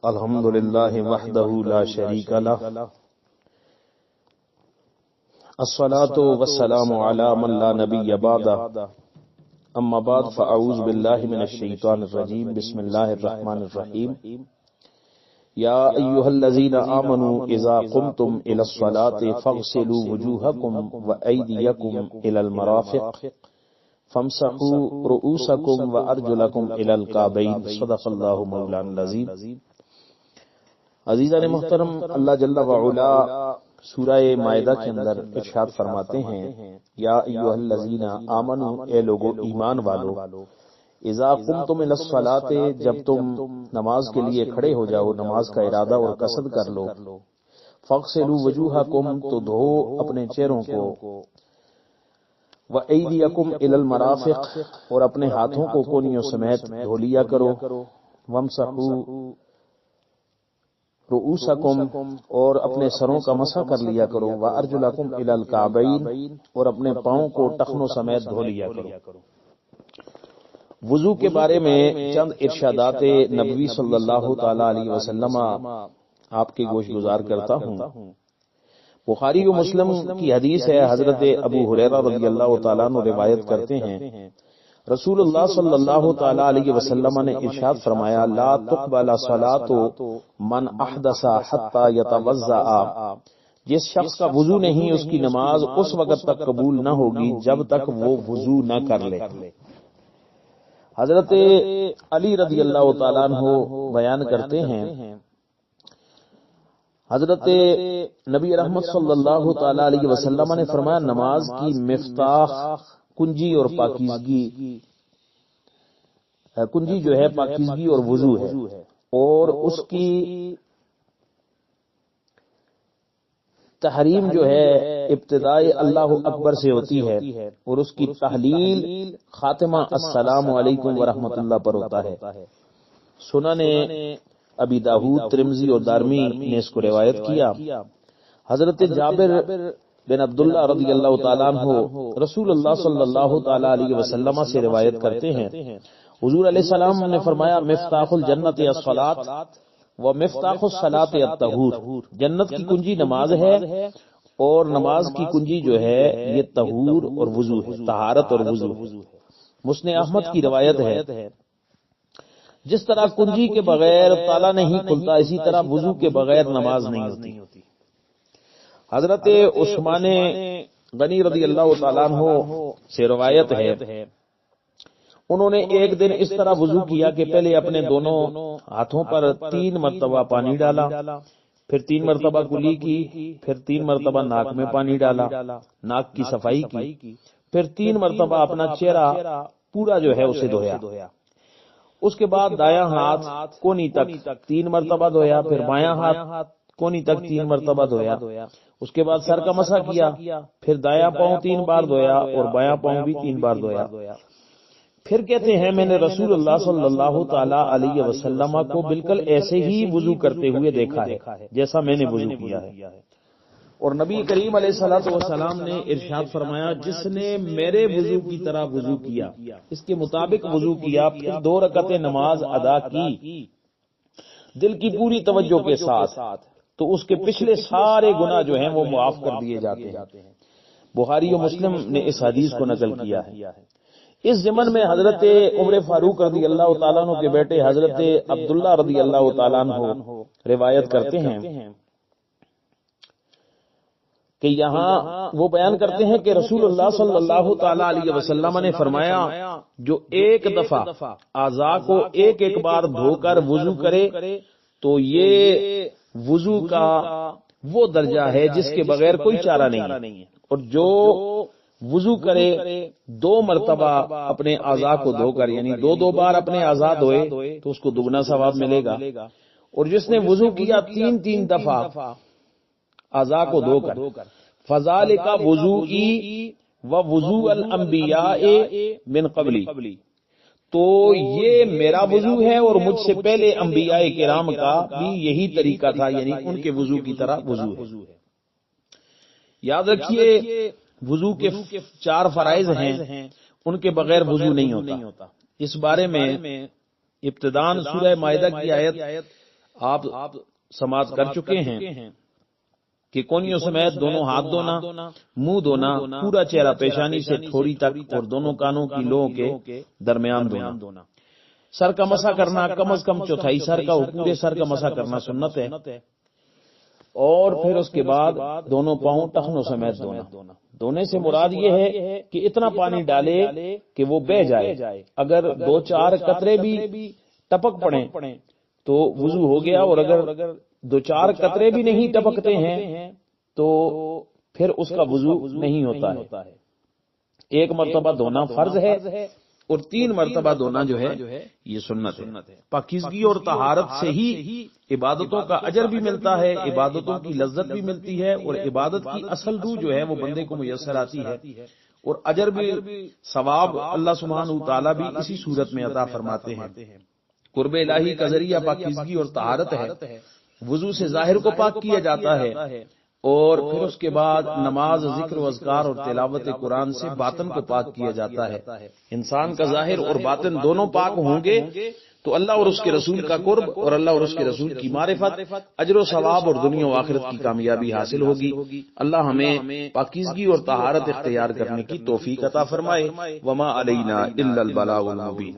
الحمد للہ وحدہ لا شریک لہ الصلاۃ والسلام علی من لا نبی بعدہ اما بعد فاعوذ باللہ من الشیطان الرجیم بسم اللہ الرحمن الرحیم یا ایھا الذین آمنوا اذا قمتم الی الصلاۃ فاغسلوا وجوہکم وایدیکم الی المرافق فامسحوا رؤوسکم وارجلکم الی الکعبین صدق اللہ مولانا العظیم۔ عزیزان محترم، اللہ جل وعلا سورہ مائدہ کے اندر ارشاد فرماتے ہیں یا ایھا الذین آمنوا، اے لوگو ایمان والو، اذا قمتم الی الصلاۃ، جب تم نماز کے لیے کھڑے ہو جاؤ، نماز کا ارادہ اور قصد کر لو، فاغسلوا وجوہکم، تو دھو اپنے چہروں کو، وایدیکم الی المرافق، اور اپنے ہاتھوں کو کونیوں سمیت دھو لیا کرو، وامسحوا رؤوسکم، اور اپنے سروں کا مسح کر لیا کرو، وارجلکم الی الکعبین، اور اپنے پاؤں کو ٹخنوں سمیت دھو لیا کرو۔ وضو کے بارے میں چند ارشادات نبوی صلی اللہ تعالی علیہ وسلم آپ کے گوش گزار کرتا ہوں۔ بخاری و مسلم کی حدیث ہے، حضرت ابو ہریرہ رضی اللہ تعالیٰ عنہ روایت کرتے ہیں، رسول اللہ صلی اللہ تعالی علیہ وسلم نے ارشاد فرمایا، لا تقبل صلاۃ من احدث حتی یتوضأ، جس شخص کا وضو نہیں اس کی نماز اس وقت تک قبول نہ ہوگی جب تک وہ وضو نہ کر لے۔ حضرت علی رضی اللہ تعالیٰ عنہ بیان کرتے ہیں، حضرت نبی رحمت صلی اللہ تعالی علیہ وسلم نے فرمایا، نماز کی مفتاح کنجی اور پاکیزگی، کنجی جو ہے پاکیزگی اور وضو ہے، اور اس کی تحریم جو ہے ابتدائی اللہ اکبر سے ہوتی ہے، اور اس کی تحلیل خاتمہ السلام علیکم ورحمۃ اللہ پر ہوتا ہے۔ سنن ابی داؤد، ترمذی اور دارمی نے اس کو روایت کیا۔ حضرت جابر بن عبداللہ رضی اللہ تعالیٰ عنہ رسول اللہ صلی اللہ تعالی علیہ وسلم سے روایت کرتے ہیں، حضور علیہ السلام نے فرمایا، مفتاح الجنت الصلاۃ ومفتاح الصلاۃ الطہور، جنت کی کنجی نماز ہے، اور نماز کی کنجی جو ہے یہ طہور اور وضو ہے، طہارت اور وضو ہے۔ مسند احمد کی روایت ہے، جس طرح کنجی کے بغیر تالا نہیں کھلتا، اسی طرح وضو کے بغیر نماز نہیں ہوتی۔ حضرت عثمان غنی رضی اللہ تعالیٰ عنہ سے روایت ہے، انہوں نے ایک دن اس طرح وضو کیا کہ پہلے اپنے دونوں ہاتھوں پر 3 مرتبہ پانی ڈالا، پھر 3 مرتبہ کلی کی، پھر 3 مرتبہ ناک میں پانی ڈالا، ناک کی صفائی کی، پھر 3 مرتبہ اپنا چہرہ پورا جو ہے اسے دھویا، اس کے بعد دایاں ہاتھ کونی تک 3 مرتبہ دھویا، پھر بایاں ہاتھ کونی تک 3 مرتبہ دھویا، اس کے بعد سر کا مسح کیا، پھر دایاں پاؤں 3 بار دھویا اور بایاں پاؤں بھی 3 بار دھویا۔ پھر کہتے ہیں، میں نے رسول اللہ صلی اللہ تعالی علیہ وسلم کو بالکل ایسے ہی وضو کرتے ہوئے دیکھا ہے جیسا میں نے وضو کیا ہے، اور نبی کریم علیہ الصلوۃ والسلام نے ارشاد فرمایا، جس نے میرے وضو کی طرح وضو کیا، اس کے مطابق وضو کیا، پھر 2 رکعتیں نماز ادا کی دل کی پوری توجہ کے ساتھ، تو اس کے پچھلے سارے گناہ جو ہیں وہ معاف کر دیے جاتے ہیں۔ بخاری و مسلم نے اس حدیث کو نقل کیا ہے۔ اس ضمن میں حضرت عمر فاروق رضی اللہ تعالیٰ عنہ کے بیٹے حضرت عبداللہ رضی اللہ تعالیٰ عنہ روایت کرتے ہیں کہ یہاں وہ بیان کرتے ہیں کہ رسول اللہ صلی اللہ تعالی علیہ وسلم نے فرمایا، جو ایک دفعہ اعضاء کو ایک ایک بار دھو کر وضو کرے تو یہ وضو کا وہ درجہ ہے جس کے بغیر کوئی چارہ نہیں ہے، اور جو وضو کرے 2 مرتبہ اپنے اعضاء کو دھو کر، یعنی 2 بار اپنے اعضاء دھوئے تو اس کو دگنا ثواب ملے گا، اور جس نے وضو کیا 3 دفعہ اعضاء کو دھو کر، فذالک وضوئی ووضوء الانبیاء من قبلی، تو یہ میرا وضو ہے اور مجھ سے پہلے انبیاء کرام کا بھی یہی طریقہ تھا، یعنی ان کے وضو کی طرح وضو ہے۔ یاد رکھیے، وضو کے 4 فرائض ہیں، ان کے بغیر وضو نہیں ہوتا۔ اس بارے میں ابتداءً سورہ مائدہ کی آیت آپ سماعت کر چکے ہیں کہ کونیوں سمیت دونوں ہاتھ دھونا، منہ دھونا، پورا چہرہ پیشانی سے تھوڑی تک اور دونوں کانوں کی لووں کے درمیان دھونا، سر کا مسح کرنا کم از کم چوتھائی سر کا اور پورے سر کا مسح کرنا سنت ہے، اور پھر اس کے بعد دونوں پاؤں ٹخنوں سمیت دھونا۔ دھونے سے مراد یہ ہے کہ اتنا پانی ڈالے کہ وہ بہہ جائے، اگر 2-4 قطرے بھی ٹپک پڑیں تو وضو ہو گیا، اور اگر 2-4 قطرے بھی نہیں ٹپکتے ہیں تو پھر اس کا وضو نہیں ہوتا ہے۔ 1 مرتبہ دھونا فرض ہے اور 3 مرتبہ دھونا جو ہے یہ سنت ہے۔ پاکیزگی اور طہارت سے ہی عبادتوں کا اجر بھی ملتا ہے، عبادتوں کی لذت بھی ملتی ہے، اور عبادت کی اصل روح جو ہے وہ بندے کو میسر آتی ہے، اور اجر بھی، ثواب اللہ سبحانہ وتعالی بھی اسی صورت میں عطا فرماتے ہیں۔ قرب الہی کا ذریعہ پاکیزگی اور طہارت ہے۔ وضو سے ظاہر کو پاک کیا جاتا ہے، اور پھر اس کے بعد نماز، ذکر و اذکار اور تلاوت قرآن سے باطن کو پاک کیا جاتا ہے۔ انسان کا ظاہر اور باطن دونوں پاک ہوں گے تو اللہ اور اس کے رسول کا قرب اور اللہ اور اس کے رسول کی معرفت، اجر و ثواب اور دنیا و آخرت کی کامیابی حاصل ہوگی۔ اللہ ہمیں پاکیزگی اور طہارت اختیار کرنے کی توفیق عطا فرمائے۔ وما علینا الا البلاغ المبین۔